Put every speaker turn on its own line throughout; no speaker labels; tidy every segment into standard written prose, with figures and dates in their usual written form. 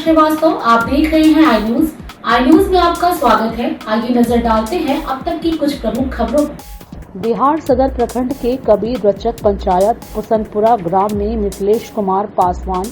श्रीवास्तव, आप देख रहे हैं आई न्यूज। आई न्यूज में आपका स्वागत है। आइए नजर डालते हैं अब तक की कुछ प्रमुख खबरों पर। बिहार सदर प्रखंड के कबीर रचक पंचायत हुसनपुरा ग्राम में मिथिलेश कुमार पासवान,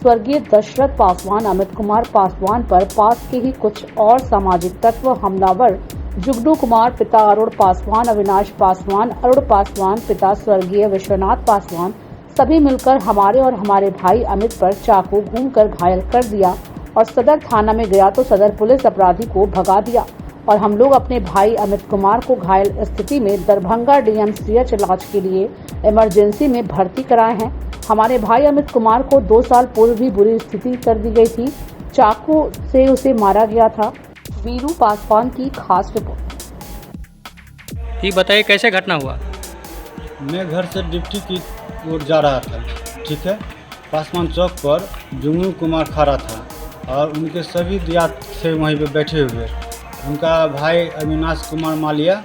स्वर्गीय दशरथ पासवान, अमित कुमार पासवान पर पास के ही कुछ और सामाजिक तत्व हमलावर जुगनू कुमार पिता अरुण पासवान, अविनाश पासवान, अरुण पासवान पिता स्वर्गीय विश्वनाथ पासवान सभी मिलकर हमारे और हमारे भाई अमित पर चाकू घूमकर घायल कर दिया और सदर थाना में गया तो सदर पुलिस अपराधी को भगा दिया और हम लोग अपने भाई अमित कुमार को घायल स्थिति में दरभंगा डीएमसीएच इलाज के लिए इमरजेंसी में भर्ती कराए हैं। हमारे भाई अमित कुमार को 2 साल पूर्व भी बुरी स्थिति कर दी गई थी, चाकू से उसे मारा गया था। वीरू पासवान की खास रिपोर्ट।
ये बताइए कैसे घटना हुआ?
मैं घर से डिप्टी की ओर जा रहा था, ठीक है। पासवान चौक पर जुगनू कुमार खड़ा था और उनके सभी दियात थे वहीं पे बैठे हुए। उनका भाई अविनाश कुमार मालिया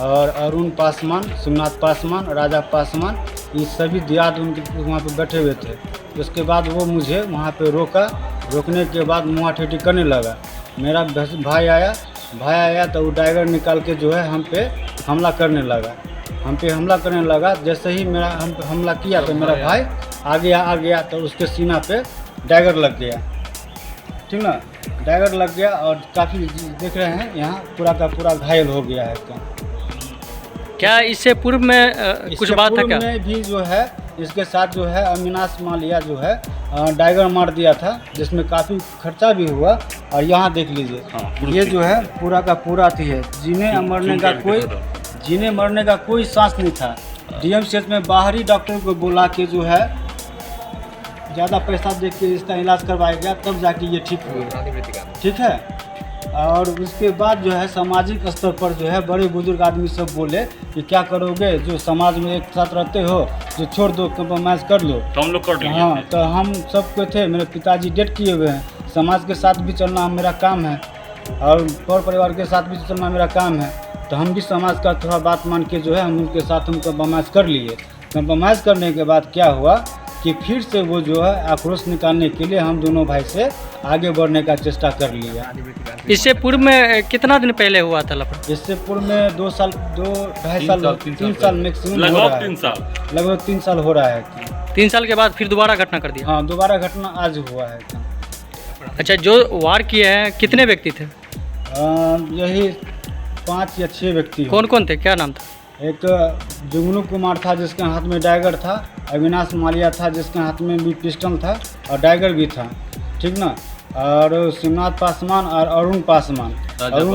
और अरुण पासवान, शिवनाथ पासवान, राजा पासवान, ये सभी दियात उनके वहाँ पे बैठे हुए थे। उसके बाद वो मुझे वहाँ पे रोका। रोकने के बाद मुँह ठेठी करने लगा। मेरा भाई आया तो वो टाइगर निकाल के जो है हम पे हमला करने लगा। जैसे ही मेरा हम हमला किया तो मेरा भाई आ गया तो उसके सीना पे डैगर लग गया, ठीक ना। डैगर लग गया और काफ़ी देख रहे हैं यहाँ पूरा का पूरा घायल हो गया है।
क्या इससे पूर्व में कुछ बात था क्या?
में भी जो है इसके साथ जो है अविनाश मालिया जो है डैगर मार दिया था, जिसमें काफ़ी खर्चा भी हुआ। और यहाँ देख लीजिए, ये जो है पूरा का पूरा थी है। जीने मरने का कोई सांस नहीं था। डीएमसीएच में बाहरी डॉक्टर को बुला के जो है ज़्यादा पैसा दे के इसका इलाज करवाया गया, तब जाके ये ठीक हुआ, ठीक है। और उसके बाद जो है सामाजिक स्तर पर जो है बड़े बुजुर्ग आदमी सब बोले कि क्या करोगे, जो समाज में एक साथ रहते हो, जो छोड़ दो, कंप्रोमाइज़ कर लो।
तो हम लोग कर लेंगे।
हाँ, तो हम सब को थे। मेरे पिताजी डेथ किए हुए हैं। समाज के साथ भी चलना मेरा काम है और पर परिवार के साथ भी चलना मेरा काम है। तो हम भी समाज का थोड़ा बात मान के जो है हम उनके साथ हम कंप्रोमाइज़ कर लिए। कंप्रोमाइज़ करने के बाद क्या हुआ कि फिर से वो जो है आक्रोश निकालने के लिए हम दोनों भाई से आगे बढ़ने का चेष्टा कर लिया।
इससे पूर्व में कितना दिन पहले हुआ था लफड़ा?
इससे पूर्व में 2 साल 2-2.5 साल 3 साल मैक्सिमम हो रहा है। लगभग 3 साल हो रहा है।
3 साल के बाद फिर दोबारा घटना कर दिया?
हाँ, दोबारा घटना आज हुआ है।
अच्छा, जो वार किए हैं कितने व्यक्ति थे?
यही 5 या 6 व्यक्ति।
कौन कौन थे, क्या नाम था? एक
जुगनू कुमार था जिसके हाथ में डैगर था, अविनाश मालिया था जिसके हाथ में भी पिस्टल था और डैगर भी था, ठीक ना। और शिवनाथ पासवान और अरुण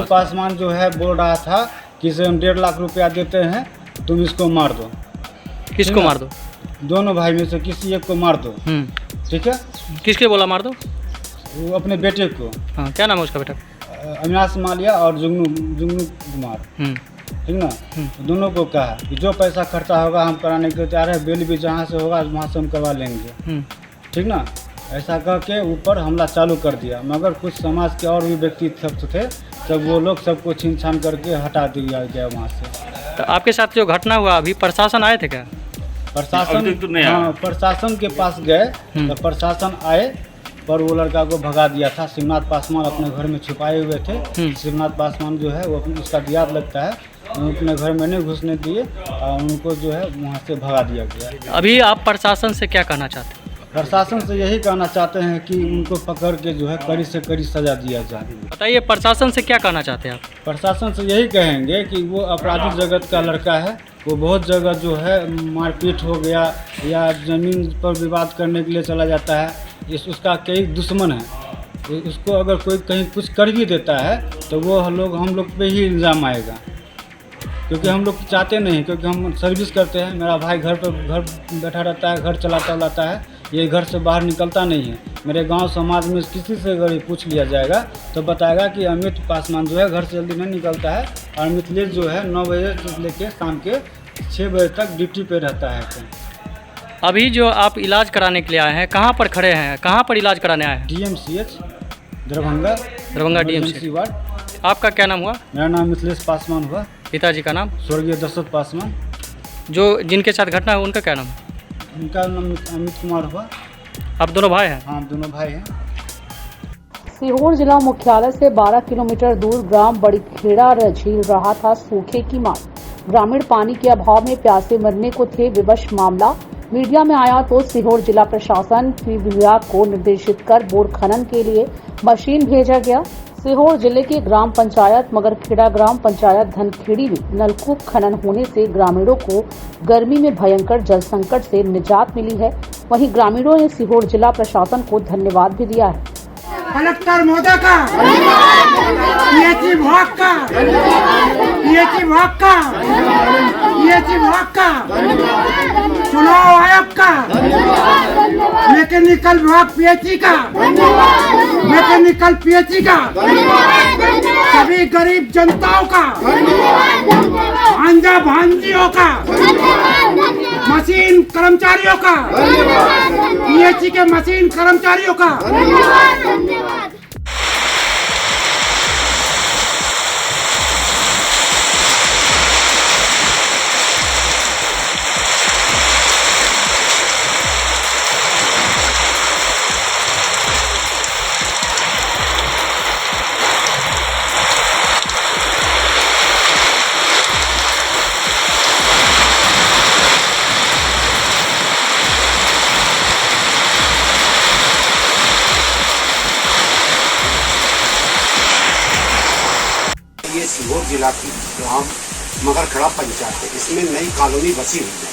पासवान जो है बोल रहा था कि इसे हम 1.5 लाख रुपया देते हैं, तुम इसको मार दो।
किसको मार दो?
दोनों भाई में से किसी एक को मार दो, ठीक है।
किसके बोला मार दो?
वो अपने बेटे को।
हाँ, क्या नाम है उसका बेटा?
अविनाश मालिया और जुगनू कुमार, ठीक ना। दोनों को कहा कि जो पैसा खर्चा होगा हम कराने के तैयार है, बेल भी जहाँ से होगा वहाँ से हम करवा लेंगे, ठीक ना। ऐसा कह के ऊपर हमला चालू कर दिया। मगर कुछ समाज के और भी व्यक्ति सब थे, तब वो लोग सबको छीन छान करके हटा दिया गया वहाँ से।
तो आपके साथ जो घटना हुआ, अभी प्रशासन आए थे क्या?
प्रशासन के पास गए तो प्रशासन आए पर वो लड़का को भगा दिया था। शिवनाथ पासवान अपने घर में छुपाए हुए थे। शिवनाथ पासवान जो है वो उसका दियाद लगता है, अपने घर में नहीं घुसने दिए और उनको जो है वहाँ से भगा दिया गया।
अभी आप प्रशासन से क्या कहना चाहते हैं?
प्रशासन से यही कहना चाहते हैं कि उनको पकड़ के जो है कड़ी से कड़ी सजा दिया जाए।
बताइए, प्रशासन से क्या कहना चाहते हैं आप?
प्रशासन से यही कहेंगे कि वो अपराधी जगत का लड़का है। वो बहुत जगह जो है मारपीट हो गया या ज़मीन पर विवाद करने के लिए चला जाता है। उसका कई दुश्मन है। उसको अगर कोई कहीं कुछ कर भी देता है तो वो हम लोग पे ही इल्ज़ाम आएगा, क्योंकि हम लोग चाहते नहीं, क्योंकि हम सर्विस करते हैं। मेरा भाई घर बैठा रहता है, घर चलाता है, ये घर से बाहर निकलता नहीं है। मेरे गांव समाज में किसी से अगर पूछ लिया जाएगा तो बताएगा कि अमित पासवान जो है घर से जल्दी नहीं निकलता है और मिथिलेश जो है 9 बजे से लेकर शाम के 6 बजे तक ड्यूटी पे रहता है।
अभी जो आप इलाज कराने के लिए आए हैं, कहाँ पर खड़े हैं, कहाँ पर इलाज कराने आए हैं?
DMCH Darbhanga
DMCH ward. आपका क्या नाम हुआ?
मेरा नाम मिथिलेश पासवान हुआ।
पिताजी का नाम?
स्वर्गीय दशरथ पासवान।
जो जिनके साथ घटना है उनका क्या नाम है?
उनका नाम अमित कुमार हुआ।
आप दोनों भाई हैं?
हाँ, दोनों भाई हैं।
सीहोर जिला मुख्यालय से 12 किलोमीटर दूर ग्राम बड़ीखेड़ा झील रहा था सूखे की मार। ग्रामीण पानी के अभाव में प्यासे मरने को थे विवश। मामला मीडिया में आया तो सीहोर जिला प्रशासन विभाग को निर्देशित कर बोर खनन के लिए मशीन भेजा गया। सीहोर जिले के ग्राम पंचायत मगरखेड़ा ग्राम पंचायत धनखेड़ी में नलकूप खनन होने से ग्रामीणों को गर्मी में भयंकर जल संकट से निजात मिली है। वहीं ग्रामीणों ने सीहोर जिला प्रशासन को धन्यवाद भी दिया है।
कलेक्टर महोदय का, पीएचई विभाग का, पीएचई विभाग का, पीएचई विभाग का, चुनाव आयोग का, मैकेनिकल विभाग पीएचई का, मैकेनिकल पीएचई का, सभी गरीब जनताओं का, भांजा भांजियों का, मशीन कर्मचारियों का, पीएचई के मशीन कर्मचारियों का
ये सीहोर जिला की ग्राम मगरखेड़ा पंचायत है। इसमें नई कॉलोनी बसी हुई है।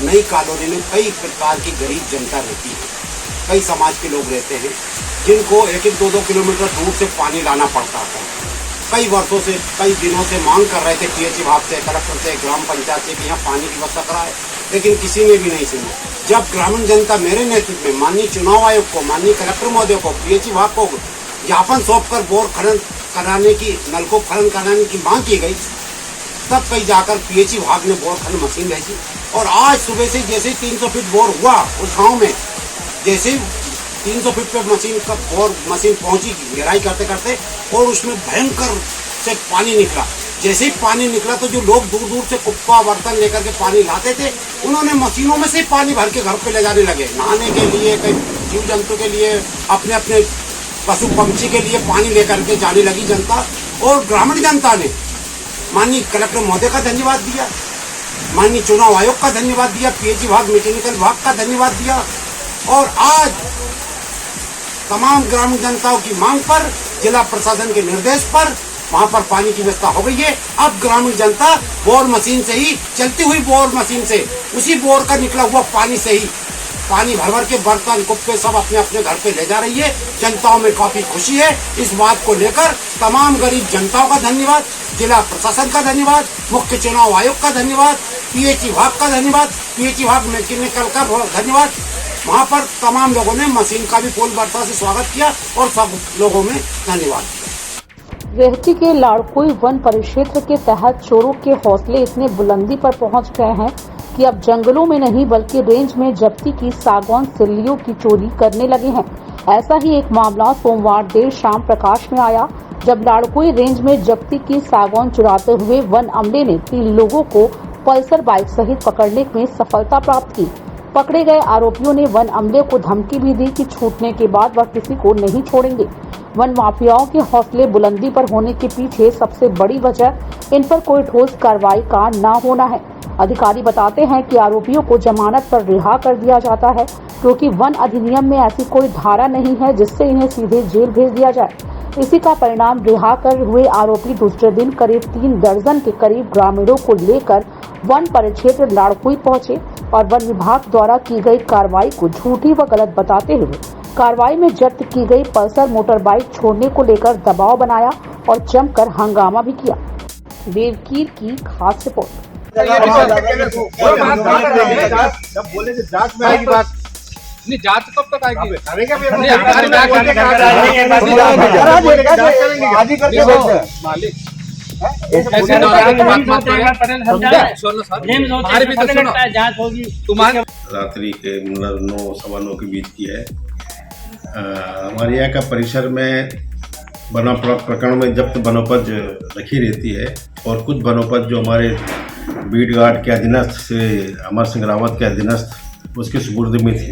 नई कॉलोनी में कई प्रकार की गरीब जनता रहती है। कई समाज के लोग रहते हैं जिनको 1-2 किलोमीटर दूर से पानी लाना पड़ता था। कई वर्षों से, कई दिनों से मांग कर रहे थे पीएचई विभाग से, कलेक्टर से, ग्राम पंचायत से कि यहाँ पानी की व्यवस्था कराए, लेकिन किसी ने भी नहीं सुनी। जब ग्रामीण जनता मेरे नेतृत्व में माननीय चुनाव आयोग को, माननीय कलेक्टर महोदय को, पीएचई विभाग को ज्ञापन सौंपकर बोर खनन कराने की, नलकूप खनन कराने की मांग की गई, तब कहीं जाकर पीएचई विभाग ने बोर खनन मशीन भेजी। और आज सुबह से जैसे 300 फीट बोर हुआ उस गांव में, जैसे 300 फीट पे मशीन का बोर मशीन पहुंची गहराई करते करते, और उसमें भयंकर से पानी निकला। जैसे ही पानी निकला तो जो लोग दूर दूर से कुप्पा बर्तन लेकर के पानी लाते थे, उन्होंने मशीनों में से पानी भर के घर पे ले जाने लगे, नहाने के लिए, कई जीव जंतु के लिए, अपने अपने पशु पंछी के लिए पानी लेकर के जाने लगी जनता। और ग्रामीण जनता ने माननीय कलेक्टर महोदय का धन्यवाद दिया, माननीय चुनाव आयोग का धन्यवाद दिया, पीएचई विभाग, मैकेनिकल विभाग का धन्यवाद दिया। और आज तमाम ग्रामीण जनताओं की मांग पर, जिला प्रशासन के निर्देश पर वहां पर पानी की व्यवस्था हो गई है। अब ग्रामीण जनता बोर मशीन से ही, चलती हुई बोर मशीन से, उसी बोर का निकला हुआ पानी से ही पानी भर भर के बर्तन कुप्पे सब अपने अपने घर पे ले जा रही है। जनताओं में काफी खुशी है। इस बात को लेकर तमाम गरीब जनताओं का धन्यवाद, जिला प्रशासन का धन्यवाद, मुख्य चुनाव आयोग का धन्यवाद, पीएचई विभाग का धन्यवाद, पीएचई विभाग मैकेनिकल का धन्यवाद। वहाँ पर तमाम लोगों ने मशीन का भी फूल बरसा से स्वागत किया और सब लोगों में धन्यवाद दिया।
रेहटी के लाड़कुई वन परिक्षेत्र के तहत चोरों के हौसले इतने बुलंदी पर पहुंच गए हैं कि अब जंगलों में नहीं बल्कि रेंज में जब्ती की सागौन सिल्लियों की चोरी करने लगे हैं। ऐसा ही एक मामला सोमवार देर शाम प्रकाश में आया, जब लाड़कुई रेंज में जब्ती की सागौन चुराते हुए वन अमले ने 3 लोगों को पल्सर बाइक सहित पकड़ने में सफलता प्राप्त की। पकड़े गए आरोपियों ने वन अमले को धमकी भी दी कि छूटने के बाद वह किसी को नहीं छोड़ेंगे। वन माफियाओं के हौसले बुलंदी पर होने के पीछे सबसे बड़ी वजह इन पर कोई ठोस कार्रवाई का न होना है। अधिकारी बताते हैं कि आरोपियों को जमानत पर रिहा कर दिया जाता है, क्योंकि वन अधिनियम में ऐसी कोई धारा नहीं है जिससे इन्हें सीधे जेल भेज दिया जाए। इसी का परिणाम रिहा कर हुए आरोपी दूसरे दिन करीब 3 दर्जन के करीब ग्रामीणों को लेकर वन परिक्षेत्र लाड़कुई पहुंचे और वन विभाग द्वारा की गई कार्रवाई को झूठी व गलत बताते हुए कार्रवाई में जब्त की गई पल्सर मोटर बाइक छोड़ने को लेकर दबाव बनाया और जमकर हंगामा भी किया। देवकीर की खास रिपोर्ट।
जब बोले कि जांच में आएगी बात, नहीं जांच कब तक आएगी? मालिक
रात्रि के 9-9:15 के बीच की है। हमारे यहाँ का परिसर में वनोपज प्रकरण में जब्त वनोपज रखी रहती है और कुछ वनोपज जो हमारे बीट गार्ड के अधीनस्थ से अमर सिंह रावत के अधीनस्थ उसके सुपुर्द में थी,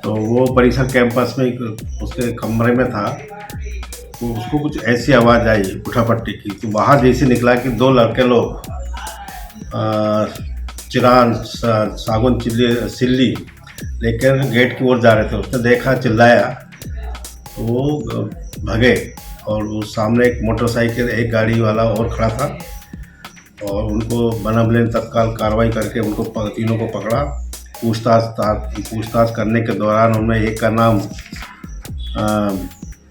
तो वो परिसर कैंपस में उसके कमरे में था। उसको कुछ ऐसी आवाज़ आई उठापट्टी की, तो बाहर जैसे निकला कि दो लड़के लोग चिरान सागुन सिल्ली लेकर गेट की ओर जा रहे थे। उसने देखा, चिल्लाया, तो वो भगे और उस सामने एक मोटरसाइकिल, एक गाड़ी वाला और खड़ा था और उनको बनमले ने तत्काल कार्रवाई करके उनको तीनों को पकड़ा। पूछताछ करने के दौरान उनमें एक का नाम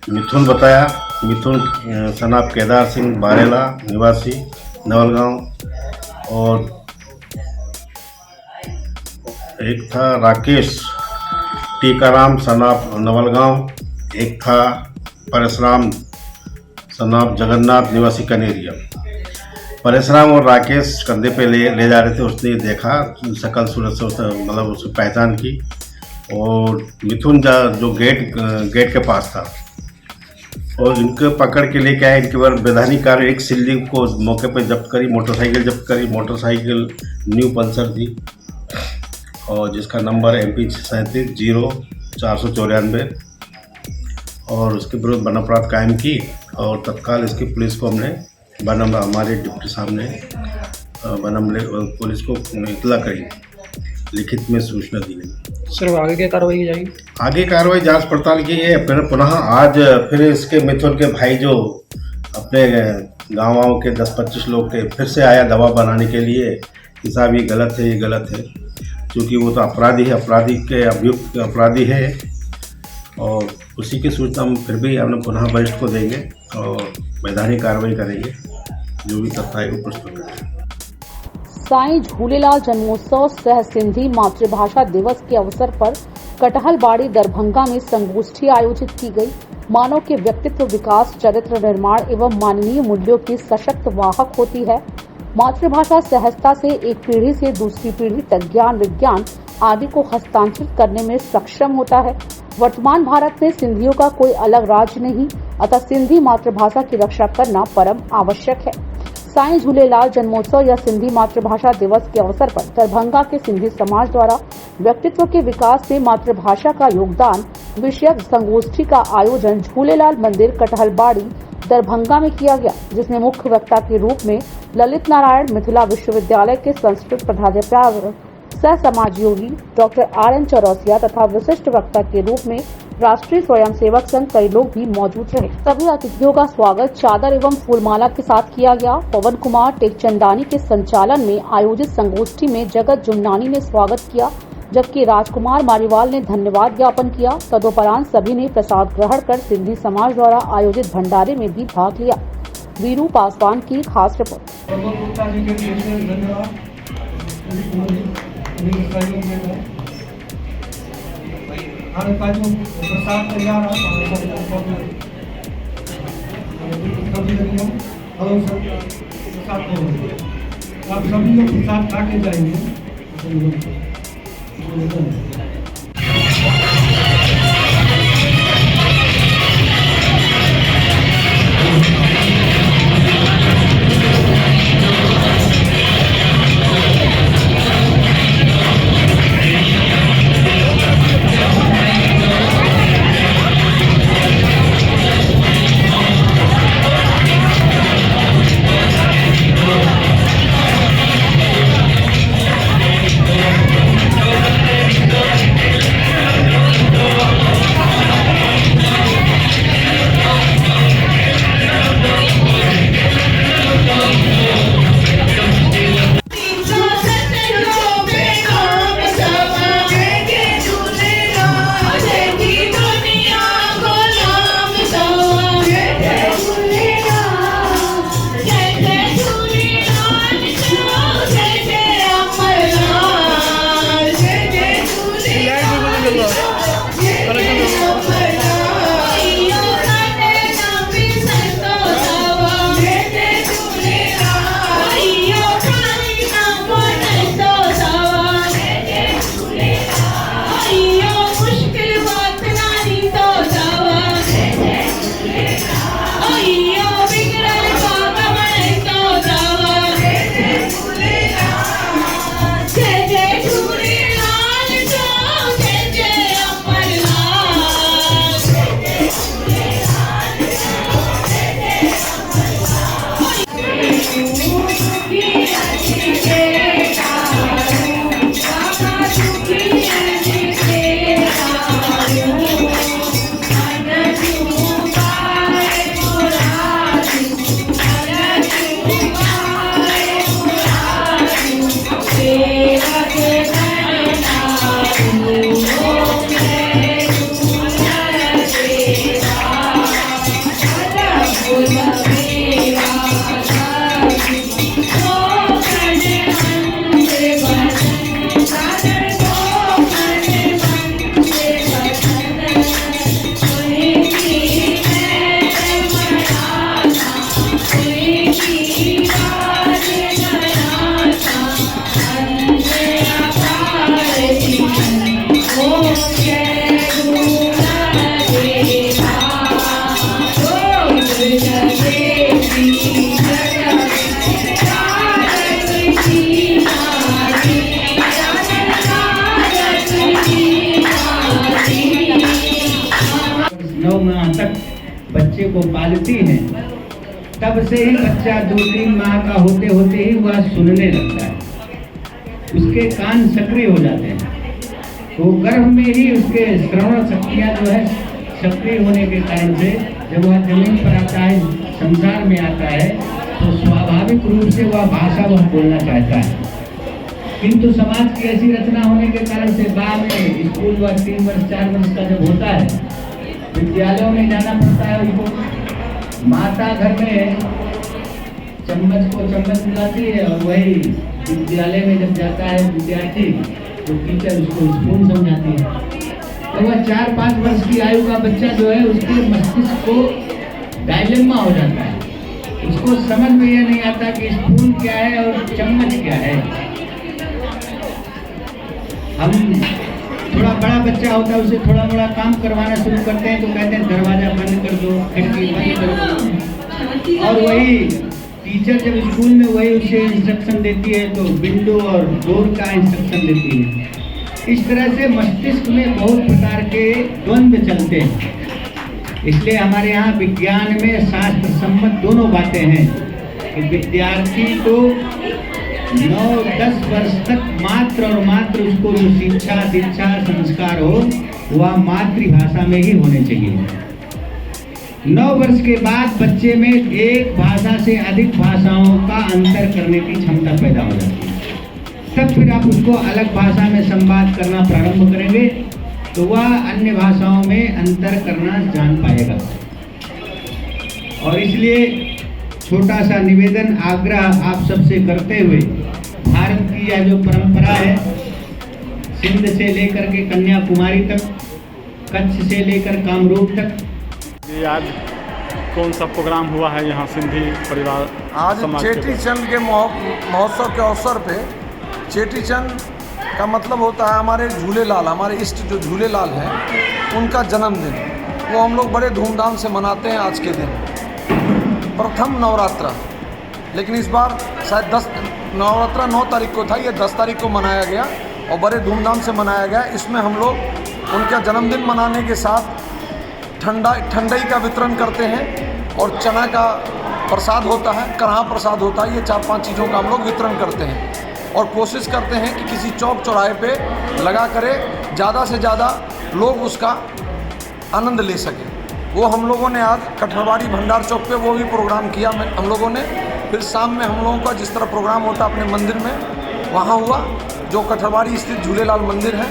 मिथुन बताया, मिथुन सनाब केदार सिंह बारेला निवासी नवलगांव, और एक था राकेश टीकाराम सनाब नवलगांव, एक था परशुराम सनाब जगन्नाथ निवासी कनेरिया। परशुराम और राकेश कंधे पे ले जा रहे थे। उसने देखा, शकल सूरत से उसने मतलब उसकी पहचान की, और मिथुन जो गेट के पास था और इनके पकड़ के लिए क्या है, इनके बार वैधानिक कार्य एक सिल्ली को मौके पे जब्त करी, मोटरसाइकिल जब्त करी। मोटरसाइकिल न्यू पल्सर थी और जिसका नंबर MP 370494, और उसके विरुद्ध वन अपराध कायम की और तत्काल इसकी पुलिस को हमने हमारे डिप्टी साहब ने पुलिस को इतला करी, लिखित में सूचना दी गई।
सर आगे क्या कार्रवाई की जाएगी?
आगे कार्रवाई जांच पड़ताल की है। फिर पुनः आज फिर इसके मिथुन के भाई जो अपने गाँव के 10-25 लोग थे, फिर से आया दवा बनाने के लिए कि साहब ये गलत है, ये गलत है, क्योंकि वो तो अपराधी है, अपराधी के अभियुक्त अपराधी है, और उसी की सूचना हम फिर भी हमने पुनः वरिष्ठ को देंगे और वैधानिक कार्रवाई करेंगे, जो भी तथ्य है वो प्रस्तुत करेंगे।
साईं झूलेलाल जन्मोत्सव सह सिंधी मातृभाषा दिवस के अवसर पर कटहलबाड़ी दरभंगा में संगोष्ठी आयोजित की गई। मानव के व्यक्तित्व विकास, चरित्र निर्माण एवं मानवीय मूल्यों की सशक्त वाहक होती है। मातृभाषा सहजता से एक पीढ़ी से दूसरी पीढ़ी तक ज्ञान, विज्ञान आदि को हस्तांतरित करने में सक्षम होता है। वर्तमान भारत में सिंधियों का कोई अलग राज्य नहीं, अतः सिंधी मातृभाषा की रक्षा करना परम आवश्यक है। साईं झूलेलाल जन्मोत्सव या सिंधी मातृभाषा दिवस के अवसर पर दरभंगा के सिंधी समाज द्वारा व्यक्तित्व के विकास में मातृभाषा का योगदान विषयक संगोष्ठी का आयोजन झूलेलाल मंदिर कटहलबाड़ी दरभंगा में किया गया, जिसमें मुख्य वक्ता के रूप में ललित नारायण मिथिला विश्वविद्यालय के संस्कृत प्राध्यापक सह समाजयोगी डॉक्टर RN चौरसिया तथा विशिष्ट वक्ता के रूप में राष्ट्रीय स्वयंसेवक संघ कई लोग भी मौजूद रहे। सभी अतिथियों का स्वागत चादर एवं फूलमाला के साथ किया गया। पवन कुमार टेकचंदानी के संचालन में आयोजित संगोष्ठी में जगत जुमनानी ने स्वागत किया, जबकि राजकुमार मारीवाल ने धन्यवाद ज्ञापन किया। तदोपरांत सभी ने प्रसाद ग्रहण कर सिंधी समाज द्वारा आयोजित भंडारे में भी भाग लिया। वीरू पासवान की खास रिपोर्ट।
प्रसाद तैयार आप सभी लोग प्रसाद खा के जाएंगे।
नौ माह तक बच्चे को पालती हैं, तब से ही बच्चा 2-3 माह का होते होते ही वह सुनने लगता है, उसके कान सक्रिय हो जाते हैं। तो गर्भ में ही उसके श्रवण शक्तियाँ जो है सक्रिय होने के कारण से जब वह जमीन पर आता है, संसार में आता है, तो स्वाभाविक रूप से वह भाषा वह बोलना चाहता है। किंतु समाज की ऐसी रचना होने के कारण से बाद में स्कूल व 3 वर्ष 4 वर्ष का जब होता है, विद्यालयों में जाना पड़ता है उनको। माता घर में चम्मच को चम्मच मिलाती है और वही विद्यालय में जब जाता है विद्यार्थी तो टीचर उसको स्पून समझाती है। तो वह 4-5 वर्ष की आयु का बच्चा जो है उसके मस्तिष्क को डायलेमा हो जाता है, उसको समझ में यह नहीं आता कि स्पून क्या है और चम्मच क्या है। हम थोड़ा बड़ा बच्चा होता है उसे थोड़ा बड़ा काम करवाना शुरू करते हैं तो कहते हैं दरवाजा बंद कर दो, खिड़की बंद कर दो, और वही टीचर जब स्कूल में वही उसे इंस्ट्रक्शन देती है तो विंडो और डोर का इंस्ट्रक्शन देती है। इस तरह से मस्तिष्क में बहुत प्रकार के द्वंद्व चलते हैं। इसलिए हमारे यहाँ विज्ञान में शास्त्र सम्मत दोनों बातें हैं कि विद्यार्थी को 9-10 वर्ष तक मात्र और मात्र उसको जो शिक्षा दीक्षा संस्कार हो वह मातृभाषा में ही होने चाहिए। 9 वर्ष के बाद बच्चे में एक भाषा से अधिक भाषाओं का अंतर करने की क्षमता पैदा हो जाती है। तब फिर आप उसको अलग भाषा में संवाद करना प्रारंभ करेंगे तो वह अन्य भाषाओं में अंतर करना जान पाएगा। और इसलिए छोटा सा निवेदन आग्रह आप सबसे करते हुए, भारत की यह जो परंपरा है, सिंध से लेकर के कन्याकुमारी तक, कच्छ से लेकर कामरूप तक,
ये आज कौन सा प्रोग्राम हुआ है यहाँ सिंधी परिवार
आज चेटी चंद के महोत्सव के अवसर पे, चेटी चंद का मतलब होता है हमारे झूलेलाल, हमारे इष्ट जो झूलेलाल हैं उनका जन्मदिन। वो हम लोग बड़े धूमधाम से मनाते हैं आज के दिन, प्रथम नवरात्रा। लेकिन इस बार शायद 10 नवरात्रा 9 तारीख को था, ये 10 तारीख को मनाया गया और बड़े धूमधाम से मनाया गया। इसमें हम लोग उनका जन्मदिन मनाने के साथ ठंडाई का वितरण करते हैं और चना का प्रसाद होता है, कढ़ा प्रसाद होता है, ये 4-5 चीज़ों का हम लोग वितरण करते हैं और कोशिश करते हैं कि किसी चौक चौराहे पे लगा करे, ज़्यादा से ज़्यादा लोग उसका आनंद ले सकें। वो हम लोगों ने आज कठरवाड़ी भंडार चौक पे वो भी प्रोग्राम किया हम लोगों ने। फिर शाम में हम लोगों का जिस तरह प्रोग्राम होता अपने मंदिर में वहाँ हुआ, जो कठरवाड़ी स्थित झूलेलाल मंदिर है,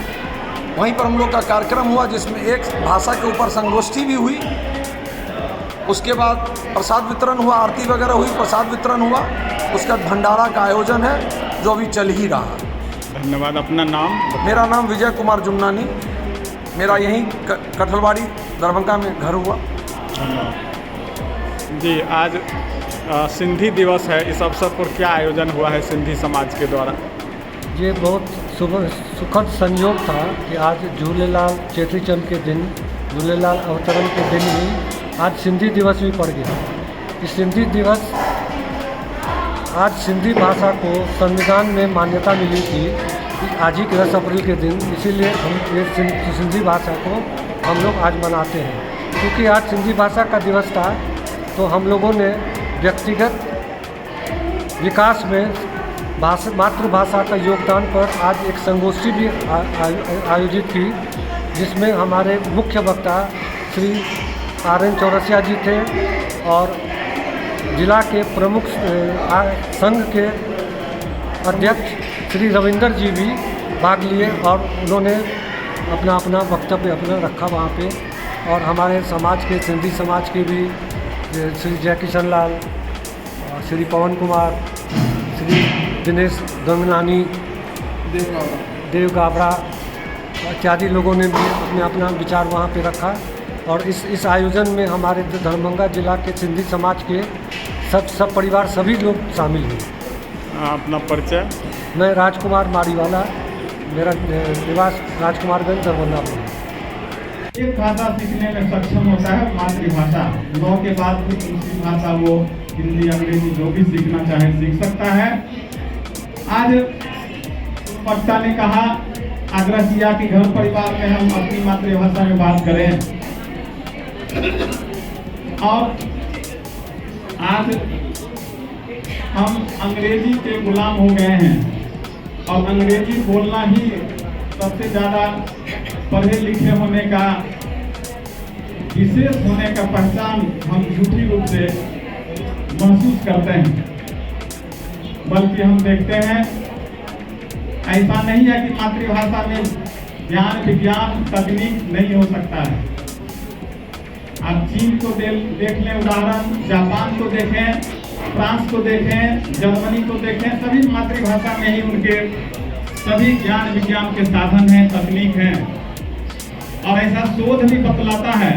वहीं पर हम लोग का कार्यक्रम हुआ जिसमें एक भाषा के ऊपर संगोष्ठी भी हुई। उसके बाद प्रसाद वितरण हुआ, आरती वगैरह हुई, प्रसाद वितरण हुआ, उसका भंडारा का आयोजन है जो अभी चल ही रहा।
धन्यवाद। अपना नाम?
मेरा नाम विजय कुमार जुमनानी, मेरा यहीं कठरवाड़ी दरभंगा में घर हुआ।
जी, आज सिंधी दिवस है, इस अवसर पर क्या आयोजन हुआ है सिंधी समाज के द्वारा?
ये बहुत सुखद संयोग था कि आज झूलेलाल चेटी चंद के दिन, झूलेलाल अवतरण के दिन ही आज सिंधी दिवस भी पड़ गया। ये सिंधी दिवस, आज सिंधी भाषा को संविधान में मान्यता मिली थी कि आज ही 10 अप्रैल के दिन, इसीलिए हम ये सिंधी भाषा को हम लोग आज मनाते हैं। क्योंकि आज सिंधी भाषा का दिवस था तो हम लोगों ने व्यक्तिगत विकास में मातृभाषा का योगदान पर आज एक संगोष्ठी भी आयोजित की, जिसमें हमारे मुख्य वक्ता श्री RN चौरसिया जी थे और जिला के प्रमुख संघ के अध्यक्ष श्री रविंदर जी भी भाग लिए और उन्होंने अपना वक्तव्य अपना रखा वहाँ पे। और हमारे समाज के, सिंधी समाज के भी श्री जयकिशन लाल, श्री पवन कुमार, श्री दिनेश गंगनानी, देव गाबड़ा इत्यादि लोगों ने भी अपना विचार वहाँ पे रखा। और इस आयोजन में हमारे दरभंगा जिला के सिंधी समाज के सब परिवार सभी लोग शामिल हुए।
अपना परिचय?
मैं राजकुमार मारीवाला, मेरा निवास राजकुमारगंज दरभंगा में।
एक भाषा सीखने में सक्षम होता है मातृभाषा, 9 के बाद भी दूसरी भाषा वो
हिंदी अंग्रेजी जो भी सीखना चाहे सीख सकता है। आज वक्ता ने कहा, आग्रह किया कि घर परिवार में हम अपनी मातृभाषा में बात करें, और आज हम अंग्रेजी के गुलाम हो गए हैं और अंग्रेजी बोलना ही सबसे ज़्यादा पढ़े लिखे होने का, विशेष होने का पहचान हम झूठी रूप से महसूस करते हैं। बल्कि हम देखते हैं ऐसा नहीं है कि मातृभाषा में ज्ञान विज्ञान तकनीक नहीं हो सकता है। आप चीन को देख लें उदाहरण, जापान को देखें, फ्रांस को देखें, जर्मनी को देखें, सभी मातृभाषा में ही उनके सभी ज्ञान विज्ञान के साधन हैं, तकनीक हैं। और ऐसा शोध भी बतलाता है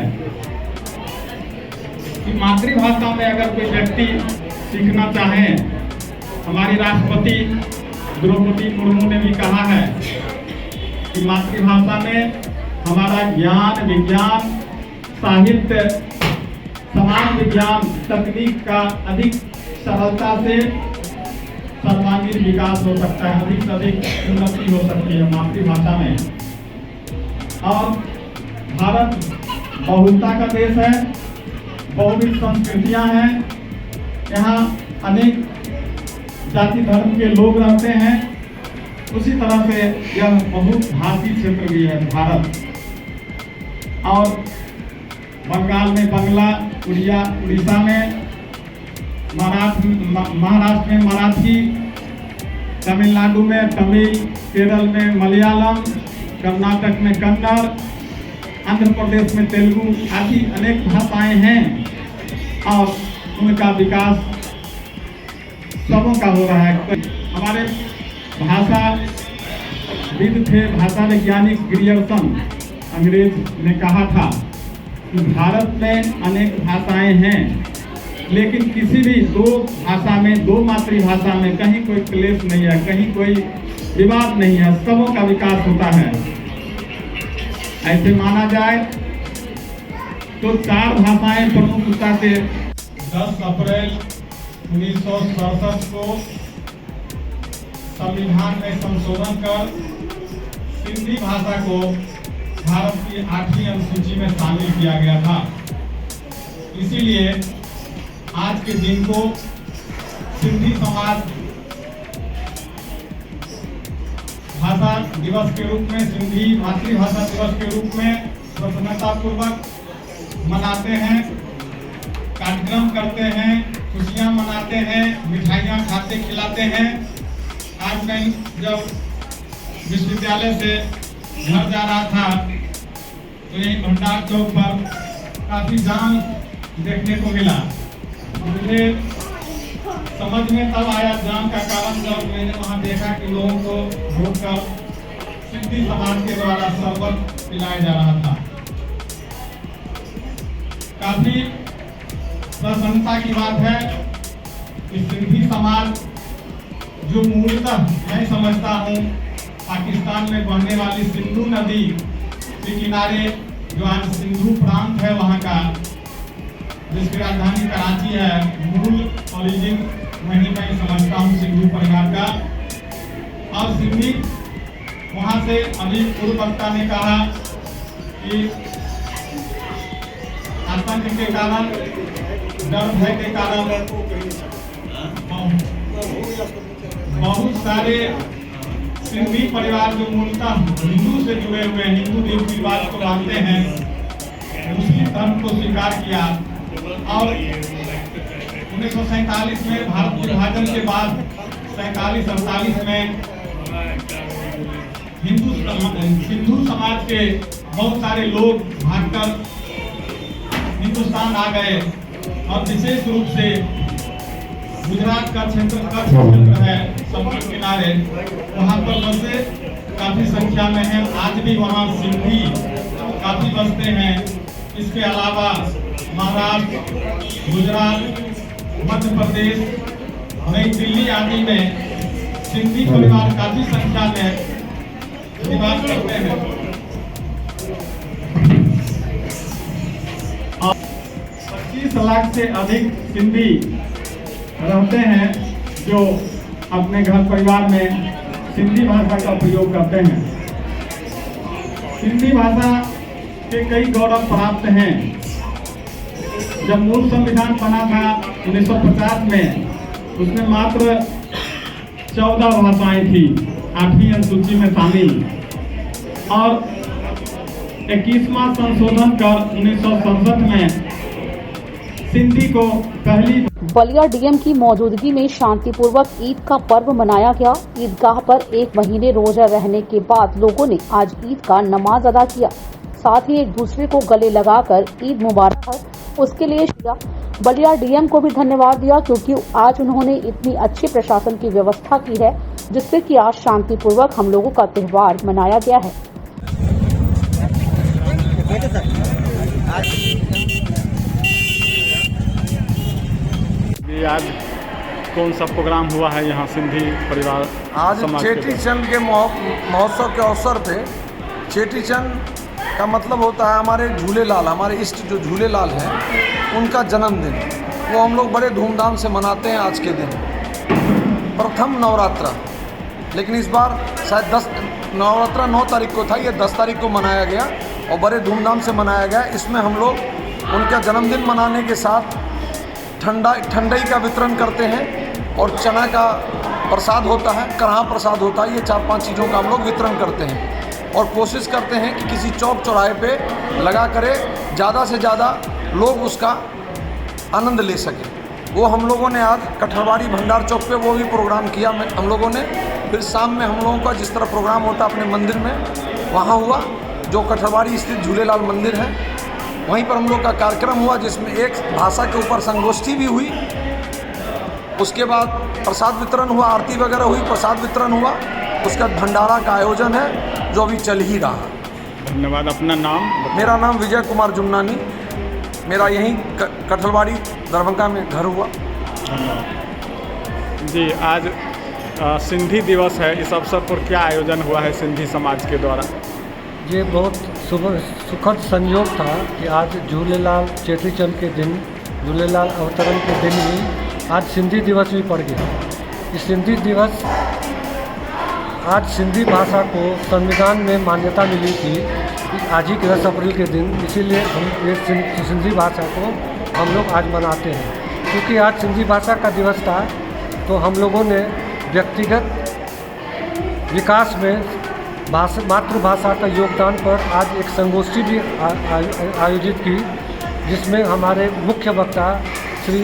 कि मातृभाषा में अगर कोई व्यक्ति सीखना चाहे, हमारी राष्ट्रपति द्रौपदी मुर्मू ने भी कहा है कि मातृभाषा में हमारा ज्ञान विज्ञान साहित्य समाज विज्ञान तकनीक का अधिक सरलता से सर्वांगीण विकास हो सकता है, अधिक से अधिक उन्नति हो सकती है मातृभाषा में। और भारत बहुलता का देश है, बहुविध संस्कृतियां हैं, यहाँ अनेक जाति धर्म के लोग रहते हैं। उसी तरह से यह बहुभाषी क्षेत्र भी है भारत। और बंगाल में बंगला, उड़ीसा में महाराष्ट्र में मराठी, तमिलनाडु में तमिल, केरल में मलयालम, कर्नाटक में कन्नड़, आंध्र प्रदेश में तेलुगु आदि अनेक भाषाएं हैं और उनका विकास सबों का हो रहा है। हमारे भाषाविद थे, भाषा वैज्ञानिक ग्रियर्सन अंग्रेज ने कहा था कि भारत में अनेक भाषाएं हैं, लेकिन किसी भी दो भाषा में, दो मातृभाषा में कहीं कोई क्लेश नहीं है, कहीं कोई विवाद नहीं है, सबों का विकास होता है। ऐसे माना जाए तो 4 भाषाएं प्रमुखता से 10 अप्रैल 1967 को संविधान में संशोधन कर सिंधी भाषा को भारत की 8वीं अनुसूची में शामिल किया गया था। इसीलिए आज के दिन को सिंधी समाज भाषा दिवस के रूप में, सिंधी मातृभाषा दिवस के रूप में प्रसन्नतापूर्वक मनाते हैं, कार्यक्रम करते हैं, खुशियां मनाते हैं, मिठाइयां खाते खिलाते हैं। आज मैं जब विश्वविद्यालय से घर जा रहा था तो यही भंडार चौक पर काफी जाम देखने को मिला। मुझे समझ में तब आया जाम का कारण जब मैंने वहां देखा कि लोगों को रोककर सिंधी समाज के द्वारा शरबत पिलाया जा रहा था। काफी प्रसन्नता की बात है कि सिंधी समाज जो मूलतः मैं समझता हूँ पाकिस्तान में बहने वाली सिंधु नदी के किनारे जो आज सिंधु प्रांत है वहाँ का, जिसकी राजधानी कराची है, मूल ओरिजिन वहीं मैं समझता हूँ सिंधु परिवार का। और सिंधी वहाँ से अभी पूर्व वक्ता ने कहा कि आतंक के कारण, डर भय के कारण बहुत सारे सिंधी परिवार जो मूलतः हिंदू से जुड़े हुए हैं, हिंदू रीति रिवाज को मानते हैं, मुस्लिम धर्म को स्वीकार किया। और 1947 में भारत विभाजन के बाद 47-48 में हिंदू समाज के बहुत सारे लोग भागकर हिंदुस्तान आ गए और विशेष रूप से गुजरात का क्षेत्र है समुद्र किनारे, वहाँ पर बसे काफी संख्या में हैं। आज भी वहाँ सिंधी काफी बसते हैं। इसके अलावा महाराष्ट्र, गुजरात, मध्य प्रदेश, नई दिल्ली आदि में सिंधी परिवार काफी संख्या में निवास करते हैं। 25 लाख से अधिक सिंधी रहते हैं जो अपने घर परिवार में सिंधी भाषा का प्रयोग करते हैं। सिंधी भाषा के कई गौरव प्राप्त हैं। जब मूल संविधान बना था 1950 में, उसमें मात्र 14 भाषाएं थी 8वीं अनुसूची में शामिल, और 21वां संशोधन कर 1967 में सिंधी को पहली।
बलिया डीएम की मौजूदगी में शांतिपूर्वक ईद का पर्व मनाया गया। ईदगाह पर 1 महीने रोजा रहने के बाद लोगों ने आज ईद का नमाज अदा किया, साथ ही एक दूसरे को गले लगाकर ईद मुबारक है उसके लिए बलिया डीएम को भी धन्यवाद दिया, क्योंकि आज उन्होंने इतनी अच्छी प्रशासन की व्यवस्था की है जिससे कि आज शांतिपूर्वक हम लोगों का त्योहार मनाया गया है।
ये आज कौन सा प्रोग्राम हुआ है यहाँ सिंधी परिवार?
आज चेटी चंद के महोत्सव के अवसर पे, चेटी चंद का मतलब होता है हमारे झूलेलाल, हमारे इष्ट जो झूलेलाल हैं उनका जन्मदिन। वो हम लोग बड़े धूमधाम से मनाते हैं आज के दिन, प्रथम नवरात्रा। लेकिन इस बार शायद 10 नवरात्रा 9 तारीख को था, ये 10 तारीख को मनाया गया और बड़े धूमधाम से मनाया गया। इसमें हम लोग उनका जन्मदिन मनाने के साथ ठंडाई का वितरण करते हैं और चना का प्रसाद होता है, कढ़ा प्रसाद होता है। ये 4-5 चीज़ों का हम लोग वितरण करते हैं और कोशिश करते हैं कि किसी चौक चौराहे पे लगा करे, ज़्यादा से ज़्यादा लोग उसका आनंद ले सकें। वो हम लोगों ने आज कठरवाड़ी भंडार चौक पे वो भी प्रोग्राम किया हम लोगों ने। फिर शाम में हम लोगों का जिस तरह प्रोग्राम होता अपने मंदिर में, वहाँ हुआ, जो कठरवाड़ी स्थित झूलेलाल मंदिर है, वहीं पर हम लोग का कार्यक्रम हुआ जिसमें एक भाषा के ऊपर संगोष्ठी भी हुई। उसके बाद प्रसाद वितरण हुआ, आरती वगैरह हुई, प्रसाद वितरण हुआ। उसका भंडारा का आयोजन है जो अभी चल ही रहा।
धन्यवाद। अपना नाम?
मेरा नाम विजय कुमार जुमनानी, मेरा यहीं कठलवाड़ी दरभंगा में घर हुआ।
जी, आज सिंधी दिवस है, इस अवसर पर क्या आयोजन हुआ है सिंधी समाज के द्वारा?
ये बहुत सुखद संयोग था कि आज झूलेलाल चेटी चंद के दिन, झूलेलाल अवतरण के दिन ही आज सिंधी दिवस भी पड़ गया। इस सिंधी दिवस, आज सिंधी भाषा को संविधान में मान्यता मिली थी आज ही 10 अप्रैल के दिन, इसीलिए हम ये सिंधी भाषा को हम लोग आज मनाते हैं। क्योंकि आज सिंधी भाषा का दिवस था तो हम लोगों ने व्यक्तिगत विकास में मातृभाषा का योगदान पर आज एक संगोष्ठी भी आयोजित की, जिसमें हमारे मुख्य वक्ता श्री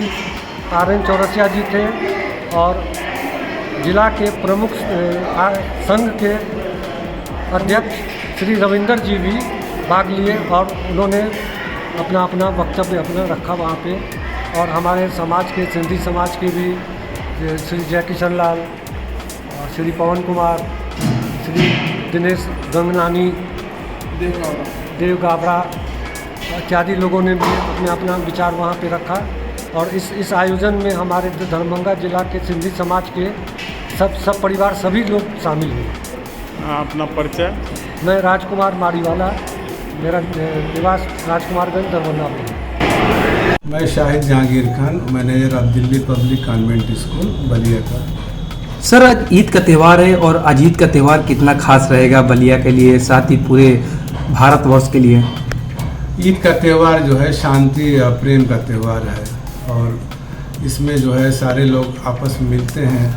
RN चौरसिया जी थे और जिला के प्रमुख संघ के अध्यक्ष श्री रविंदर जी भी भाग लिए और उन्होंने अपना वक्तव्य अपना रखा वहाँ पे। और हमारे समाज के, सिंधी समाज के भी श्री जयकिशन लाल, श्री पवन कुमार, श्री दिनेश गंगनानी, देव गाबरा इत्यादि लोगों ने भी अपना विचार वहाँ पे रखा। और इस आयोजन में हमारे दरभंगा जिला के सिंधी समाज के सब परिवार, सभी लोग शामिल हुए।
अपना परिचय?
मैं राजकुमार मारीवाला, मेरा निवास राजकुमारगंज दरभंगा में।
मैं Shahid Jahangir Khan, manager of Delhi public convent school Ballia का।
सर, आज ईद का त्यौहार है और आज ईद का त्यौहार कितना खास रहेगा बलिया के लिए, साथ ही पूरे भारतवर्ष के लिए?
ईद का त्यौहार जो है शांति और प्रेम का त्यौहार है और इसमें जो है सारे लोग आपस में मिलते हैं।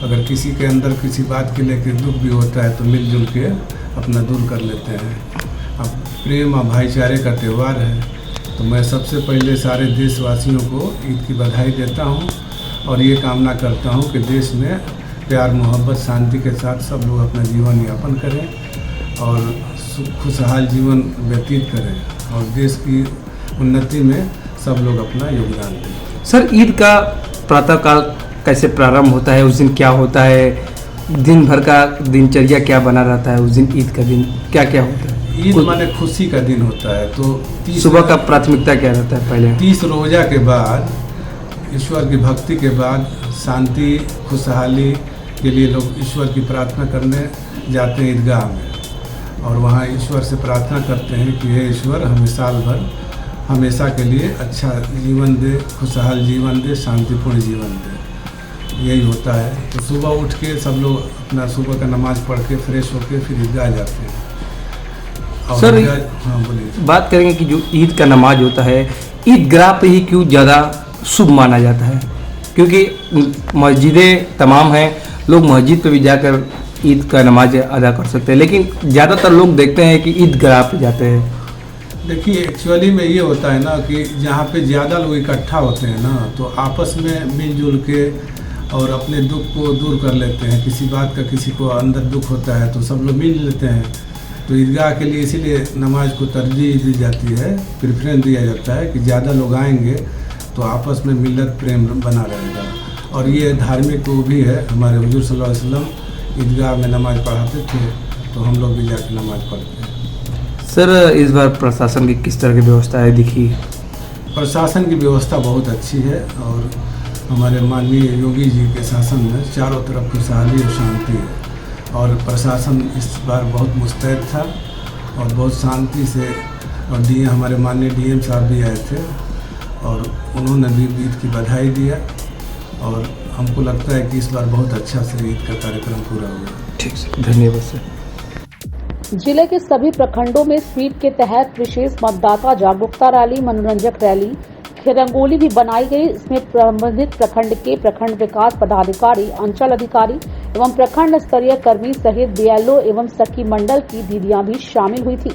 अगर किसी के अंदर किसी बात के लेकर दुख भी होता है तो मिलजुल के अपना दूर कर लेते हैं। अब प्रेम और भाईचारे का त्यौहार है तो मैं सबसे पहले सारे देशवासियों को ईद की बधाई देता हूं और ये कामना करता हूं कि देश में प्यार, मोहब्बत, शांति के साथ सब लोग अपना जीवन यापन करें और खुशहाल जीवन व्यतीत करें और देश की उन्नति में सब लोग अपना योगदान दें।
सर, ईद का प्रातःकाल कैसे प्रारंभ होता है? उस दिन क्या होता है? दिन भर का दिनचर्या क्या बना रहता है? उस दिन ईद का दिन क्या क्या होता है?
ईद माने खुशी का दिन होता है तो
सुबह का प्राथमिकता क्या रहता है? पहले
30 रोजा के बाद, ईश्वर की भक्ति के बाद शांति खुशहाली के लिए लोग ईश्वर की प्रार्थना करने जाते हैं ईदगाह में और वहाँ ईश्वर से प्रार्थना करते हैं कि हे ईश्वर हमें साल भर हमेशा के लिए अच्छा जीवन दे, खुशहाल जीवन दे, शांतिपूर्ण जीवन दे।
यही होता है। तो सुबह उठ के सब लोग अपना सुबह का नमाज पढ़ के फ्रेश होके फिर ईदगाह जाते हैं। और
सर,
हाँ बोलिए।
बात करेंगे कि जो ईद का नमाज होता है, ईदगाह पे ही क्यों ज़्यादा शुभ माना जाता है? क्योंकि मस्जिदें तमाम हैं, लोग मस्जिद पे भी जाकर ईद का नमाज अदा कर सकते हैं, लेकिन ज़्यादातर लोग देखते हैं कि ईदगाह पे जाते हैं।
देखिए, एक्चुअली में ये होता है ना कि जहाँ पे ज़्यादा लोग इकट्ठा होते हैं ना, तो आपस में मिलजुल के और अपने दुख को दूर कर लेते हैं। किसी बात का किसी को अंदर दुख होता है तो सब लोग मिल लेते हैं। तो ईदगाह के लिए इसीलिए नमाज को तरजीह दी जाती है, प्रेफरेंस दिया जाता है कि ज़्यादा लोग आएंगे तो आपस में मिलत प्रेम बना रहेगा। और ये धार्मिक वो भी है, हमारे हुजूर सल्लल्लाहु अलैहि वसल्लम ईदगाह में नमाज पढ़ाते थे, तो हम लोग भी जाकर नमाज पढ़ते हैं।
सर, इस बार प्रशासन की किस तरह की व्यवस्था है दिखी?
प्रशासन की व्यवस्था बहुत अच्छी है और हमारे माननीय योगी जी के शासन में चारों तरफ खुशहाली और शांति है। और प्रशासन इस बार बहुत मुस्तैद था और बहुत शांति से, और हमारे माननीय डीएम साहब भी आए थे और उन्होंने भी ईद की बधाई दिया। और हमको लगता है कि इस बार बहुत अच्छा से ईद का कार्यक्रम पूरा हुआ।
ठीक सर, धन्यवाद सर।
जिले के सभी प्रखंडों में स्वीप के तहत विशेष मतदाता जागरूकता रैली, मनोरंजक रैली, रंगोली भी बनाई गई। इसमें संबंधित प्रखंड के प्रखंड विकास पदाधिकारी, अंचल अधिकारी एवं प्रखंड स्तरीय कर्मी सहित बीएलओ एवं सखी मंडल की दीदियां भी शामिल हुई थी।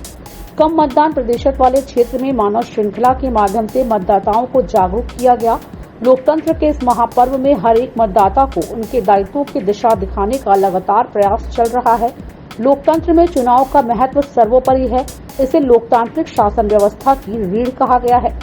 कम मतदान प्रतिशत वाले क्षेत्र में मानव श्रृंखला के माध्यम से मतदाताओं को जागरूक किया गया। लोकतंत्र के इस महापर्व में हर एक मतदाता को उनके दायित्वों की दिशा दिखाने का लगातार प्रयास चल रहा है। लोकतंत्र में चुनाव का महत्व सर्वोपरि है। इसे लोकतांत्रिक शासन व्यवस्था की रीढ़ कहा गया है।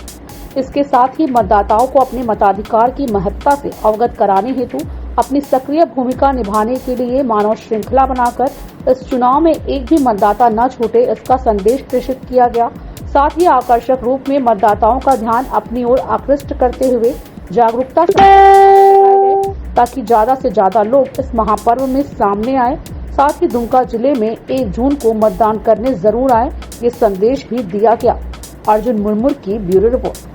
इसके साथ ही मतदाताओं को अपने मताधिकार की महत्ता से अवगत कराने हेतु अपनी सक्रिय भूमिका निभाने के लिए मानव श्रृंखला बनाकर इस चुनाव में एक भी मतदाता न छूटे, इसका संदेश प्रेषित किया गया। साथ ही आकर्षक रूप में मतदाताओं का ध्यान अपनी ओर आकृष्ट करते हुए जागरूकता ताकि ज्यादा से ज्यादा लोग इस महापर्व में सामने आए। साथ ही दुमका जिले में 1 जून को मतदान करने जरूर आए, ये संदेश भी दिया गया। अर्जुन मुर्मू की ब्यूरो रिपोर्ट।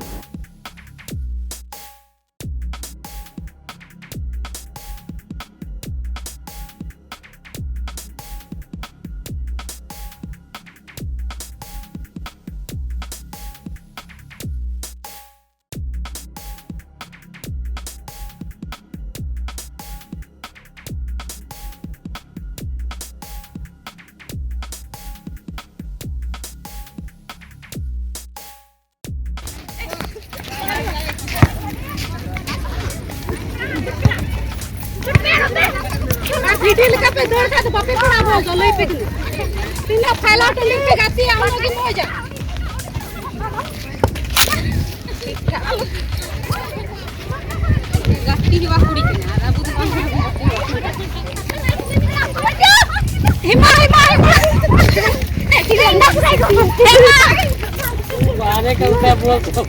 वीडियो का पे दौड़ का तो बापे खड़ा हो गया ले पे तीन फैला तो लिख के आती है हम लोग की मौज गाती हुआ कुड़ी के ना बुध हिमा हिमा
आने का उठा बोल तो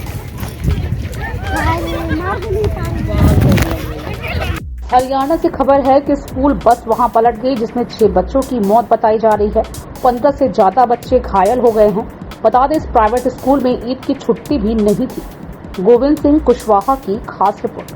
हरियाणा से खबर है कि स्कूल बस वहां पलट गई, जिसमें 6 बच्चों की मौत बताई जा रही है। 15 से ज्यादा बच्चे घायल हो गए हैं। बता दें, इस प्राइवेट स्कूल में ईद की छुट्टी भी नहीं थी। गोविंद सिंह कुशवाहा की खास रिपोर्ट।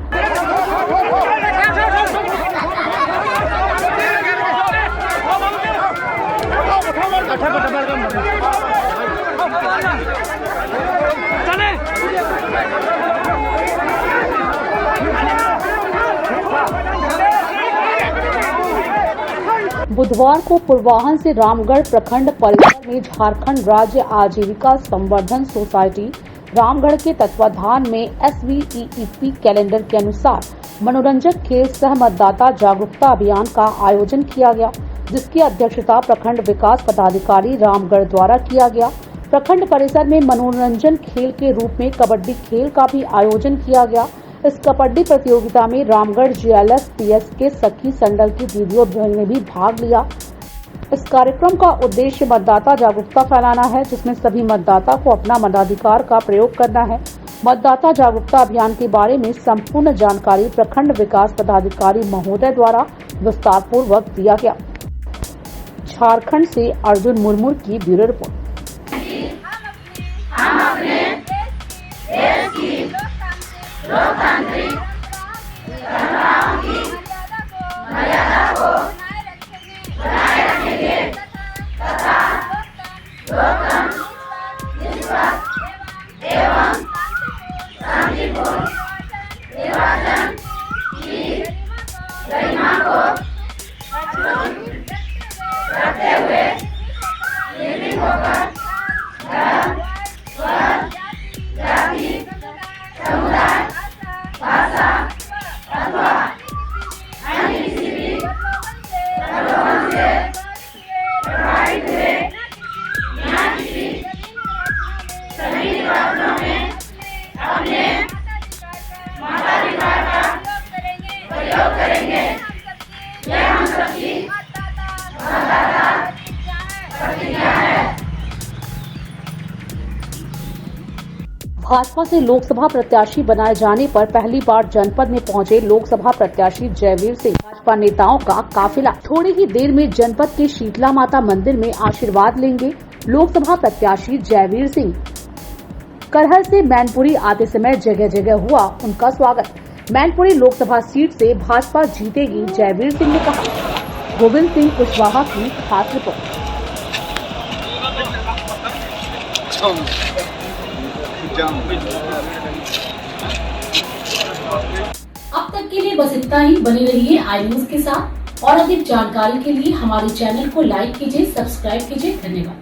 बुधवार को पूर्वाहन से रामगढ़ प्रखंड परिसर में झारखंड राज्य आजीविका संवर्धन सोसाइटी रामगढ़ के तत्वाधान में SVEEP कैलेंडर के अनुसार मनोरंजक खेल सह मतदाता जागरूकता अभियान का आयोजन किया गया, जिसकी अध्यक्षता प्रखंड विकास पदाधिकारी रामगढ़ द्वारा किया गया। प्रखंड परिसर में मनोरंजन खेल के रूप में कबड्डी खेल का भी आयोजन किया गया। इस कबड्डी प्रतियोगिता में रामगढ़ GLS-PS के सखी संडल की दीदियों ने भी भाग लिया। इस कार्यक्रम का उद्देश्य मतदाता जागरूकता फैलाना है, जिसमें सभी मतदाता को अपना मताधिकार का प्रयोग करना है। मतदाता जागरूकता अभियान के बारे में संपूर्ण जानकारी प्रखंड विकास पदाधिकारी महोदय द्वारा विस्तार पूर्वक दिया गया। झारखंड से अर्जुन मुर्मू की ब्यूरो रिपोर्ट।
हम अपने देश की लोकतांत्रिक परंपराओं की
भाजपा से लोकसभा प्रत्याशी बनाए जाने पर पहली बार जनपद में पहुंचे लोकसभा प्रत्याशी जयवीर सिंह। भाजपा नेताओं का काफिला थोड़ी ही देर में जनपद के शीतला माता मंदिर में आशीर्वाद लेंगे लोकसभा प्रत्याशी जयवीर सिंह। करहल से मैनपुरी आते समय जगह जगह हुआ उनका स्वागत। मैनपुरी लोकसभा सीट से भाजपा जीतेगी, जयवीर सिंह ने कहा। गोविंद सिंह कुशवाहा की खास रिपोर्ट। अब तक के लिए बस इतना ही। बने रहिए आई न्यूज के साथ और अधिक जानकारी के लिए हमारे चैनल को लाइक कीजिए, सब्सक्राइब कीजिए। धन्यवाद।